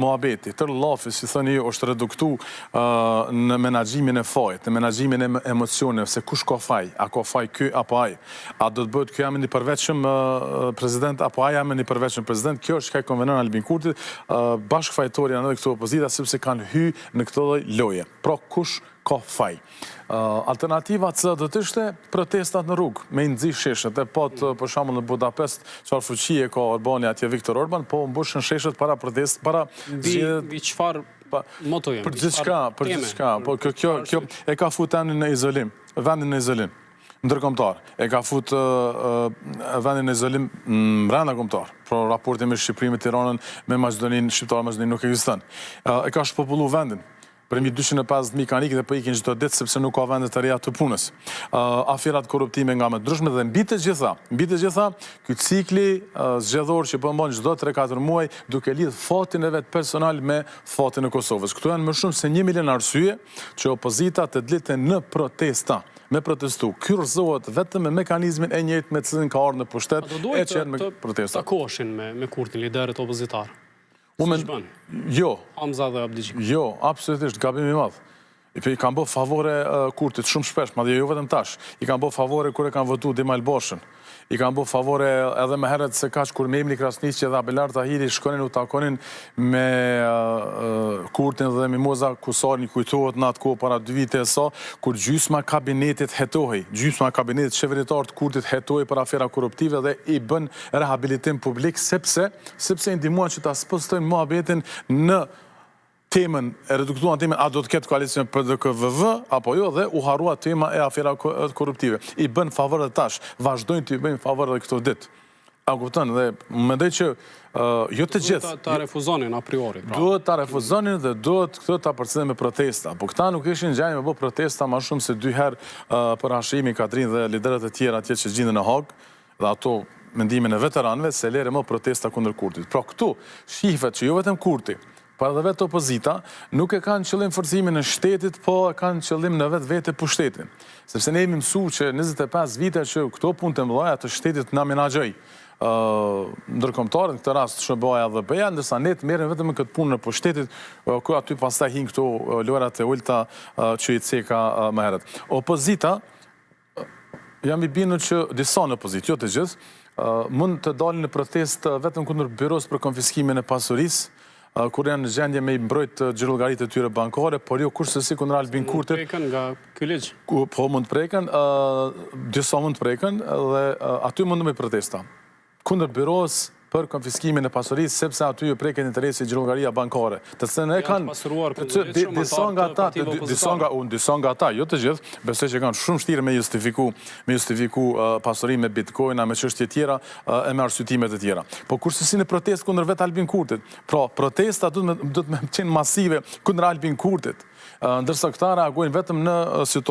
Muhabeti, tërë lafi, si thëni ju, është reduktu në menaxhimin e fajt, në menaxhimin e emocioneve, se kush ka faj, a ka faj ky apo aj, a do të bëhet ky jam një përveçëm president apo aj jam një përveçëm president, kjo është ka konvenon Albin Kurtit, bashkëfajtori janë edhe këto opozita, sepse kanë hy në këto loje. Pra kush ka faj. Alternativa C do të ishte protestat në rrugë, me i nxi sheshet, e për shembull në Budapest, çfarë fuqie ka Orbani atje Viktor Orban, po mbushën sheshet para protest, para Mbi çfarë moto janë? për gjithçka, po kjo e ka futur në izolim, vendin në izolim ndërkombëtar. E ka fut vendin në izolim brenda kombëtar. Pro raporti me Shqipërinë, me Tiranën, me Maqedoninë, shqiptar Maqedoninë nuk ekziston. E ka shpopullu vendin. Për mbi 250.000 kanë ikë dhe po ikin çdo ditë sepse nuk ka vende të reja të punës. Aferat korruptime nga më të ndryshme dhe mbi të gjitha, ky cikli zgjedhor që po mban çdo 3-4 muaj duke lidh fatin e vet personal me fatin e Kosovës. Këtu janë më shumë se 1 milion arsye që opozita të dilten në protesta. Me protestu, kyrzohet vetëm me mekanizmin e njëjtë me cilin ka ardhur në pushtet e qenë me protesta. Takoshin me Kurtin, liderët opozitar. Jo. Hamza dhe Abdiqi. Jo, absolutisht, gabim i madh. I kanë bë favore Kurtit shumë shpesh, madje jo vetëm tash. I kanë bë favore kur e kanë votuar Demal Bashën. I kanë bë favore edhe më herët se kaq kur Memli Krasniqi dhe Abelar Tahiri shkonin u takonin me Kurtin dhe Mimoza Kusari, kujtohet në atë kohë para 2 vite sa, kur gjysma kabinetit hetohej, gjysma kabinetit qeveritar të Kurtit hetohej për afera korruptive dhe i bën rehabilitim publik sepse i ndihmuan që ta spostojnë muhabetin në temën, e reduktuan temën, a do të ketë koalicion PDK-VV, apo jo, dhe u harua tema e afera korruptive. I bën favor dhe tash, vazhdojnë të i bëjnë favor dhe këto ditë. A kupton, dhe mendoj që jo të gjithë. Duhet ta refuzonin a priori. Duhet ta refuzonin dhe duhet këtë ta përcjellin me protesta. Po këta nuk ishin gjallë me bë protesta më shumë se 2 herë për Hashimi, Katrin dhe liderët e tjerë atje që gjenden në Hag, dhe ato mendimin e veteranëve se lere më protesta kundër Kurtit. Pra këtu shihet që jo vetëm Kurti, por edhe vetë opozita, nuk e kanë qëllim forcimin e shtetit, po e kanë qëllim në vetë pushtetin. Sepse ne jemi mësuar që 25 vite që këto punë të mëdha të shtetit na menaxhoi. Ndërkombëtarët në këtë rast SBA dhe BE-ja, ndërsa ne merrem vetëm me këtë punë në pushtetit, ku aty pastaj hin këto lojrat e ulta që i ceka më herët. Opozita, jam i bindur që disa në opozitë, jo të gjithë, mund të dalin në protestë vetëm kundër byros për konfiskimin e pasurisë, kur janë në gjendje me i mbrojt xhirollgaritë e tyre bankare, por jo kurse kundër Albin Kurtit. Mund të preken nga ky ligj. Po mund të preken, disa mund të preken dhe aty mund të bëjnë protesta. Kundër byros për konfiskimin e pasurisë, sepse aty ju preket interesi xhirollgaria bankare. Të cilën e kanë disa nga ata, jo të gjithë, besoj që kanë shumë vështirë me justifiku pasurinë me bitcoina, me çështje tjera e me arsyetime të tjera. Po kurse si në protestë kundër vetë Albin Kurtit. Pra, protesta duhet të qenë masive kundër Albin Kurtit, ndërsa këta reagojnë vetëm në situatë